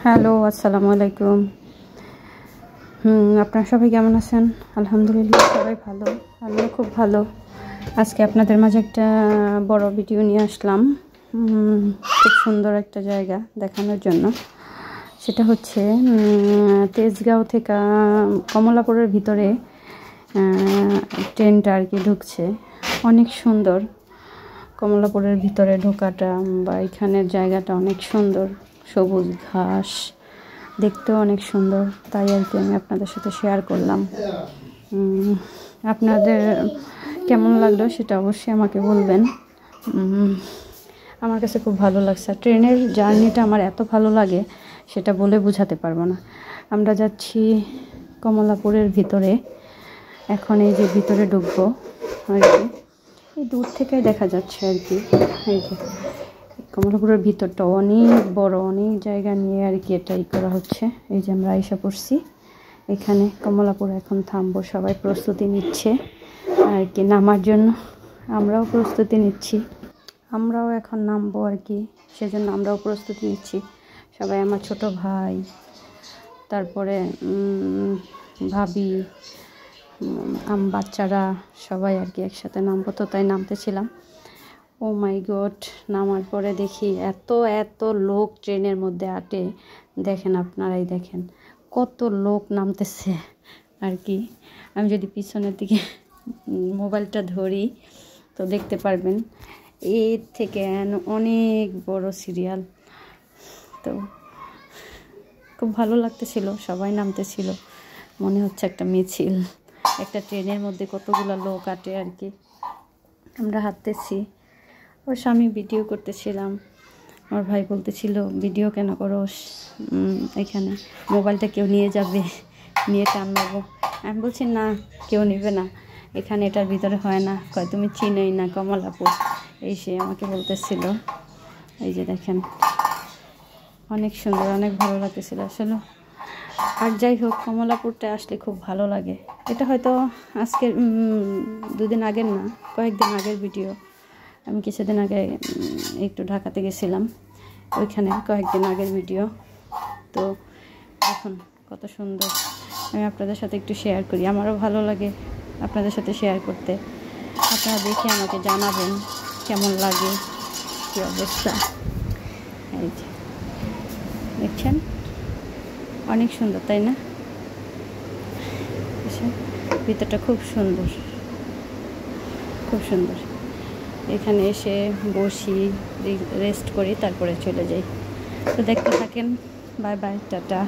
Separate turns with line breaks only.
Hello, আসসালামু আলাইকুম। আপনারা সবাই কেমন আছেন? আলহামদুলিল্লাহ সবাই ভালো, আমিও খুব ভালো। আজকে আপনাদের মাঝে একটা বড় ভিডিও নিয়ে আসলাম, খুব সুন্দর একটা জায়গা দেখানোর জন্য। সেটা হচ্ছে তেজগাঁও থেকে কমলাপুরের ভিতরে ট্রেনটা আর কি ঢুকছে। অনেক সুন্দর কমলাপুরের ভিতরে ঢোকাটা বা এখানের জায়গাটা অনেক সুন্দর, সবুজ ঘাস, দেখতেও অনেক সুন্দর। তাই আর কি আমি আপনাদের সাথে শেয়ার করলাম। আপনাদের কেমন লাগলো সেটা অবশ্যই আমাকে বলবেন। আমার কাছে খুব ভালো লাগছে। ট্রেনের জার্নিটা আমার এত ভালো লাগে সেটা বলে বোঝাতে পারবো না। আমরা যাচ্ছি কমলাপুরের ভিতরে, এখন এই যে ভিতরে ঢুকবো আর কি। এই দূর থেকে দেখা যাচ্ছে আর কি। এই যে কমলাপুরের ভিতরটা অনেক বড়, অনেক জায়গা নিয়ে আর কি এটাই করা হচ্ছে। এই যে আমরা আইসা পড়ছি এখানে কমলাপুর। এখন থামবো, সবাই প্রস্তুতি নিচ্ছে আর কি নামার জন্য। আমরাও প্রস্তুতি নিচ্ছি, আমরাও এখন নামবো আর কি, সেজন্য আমরাও প্রস্তুতি নিচ্ছি। সবাই আমার ছোট ভাই, তারপরে ভাবি, বাচ্চারা সবাই আর কি একসাথে নামবো, তো তাই নামতেছিলাম। ও মাই গড, নামার পরে দেখি এত এত লোক ট্রেনের মধ্যে আটে। দেখেন, আপনারাই দেখেন কত লোক নামতেছে আর কি। আমি যদি পিছনের দিকে মোবাইলটা ধরি তো দেখতে পারবেন এর থেকে অনেক বড় সিরিয়াল। তো খুব ভালো লাগতেছিল, সবাই নামতেছিল, মনে হচ্ছে একটা মিছিল। একটা ট্রেনের মধ্যে কতগুলো লোক আটে আর কি। আমরা হাঁটতেছি, ওর স্বামী ভিডিও করতেছিলাম। আমার ভাই বলতেছিল ভিডিও কেন করোস, এখানে মোবাইলটা কেউ নিয়ে যাবে, নিয়ে টান মারবো। আমি বলছি না, কেউ নেবে না, এখানে এটার ভিতরে হয় না। কয় তুমি চিনোই না কমলাপুর, এই সে আমাকে বলতেছিল। এই যে দেখেন অনেক সুন্দর, অনেক ভালো লাগতেছিল আসলে। আর যাই হোক, কমলাপুরটা আসলে খুব ভালো লাগে। এটা হয়তো আজকের দুদিন আগের না, কয়েকদিন আগের ভিডিও। আমি কিছুদিন আগে একটু ঢাকাতে গেছিলাম, ওইখানে কয়েকদিন আগের ভিডিও। তো এখন কত সুন্দর, আমি আপনাদের সাথে একটু শেয়ার করি। আমারও ভালো লাগে আপনাদের সাথে শেয়ার করতে। আপনারা দেখে আমাকে জানাবেন কেমন লাগে, কী অবস্থা। এই যে দেখছেন, অনেক সুন্দর তাই না? ভিতরটা খুব সুন্দর, খুব সুন্দর। এখানে এসে বসি, রেস্ট করি, তারপরে চলে যাই। তো দেখতে থাকেন। Bye bye, tata.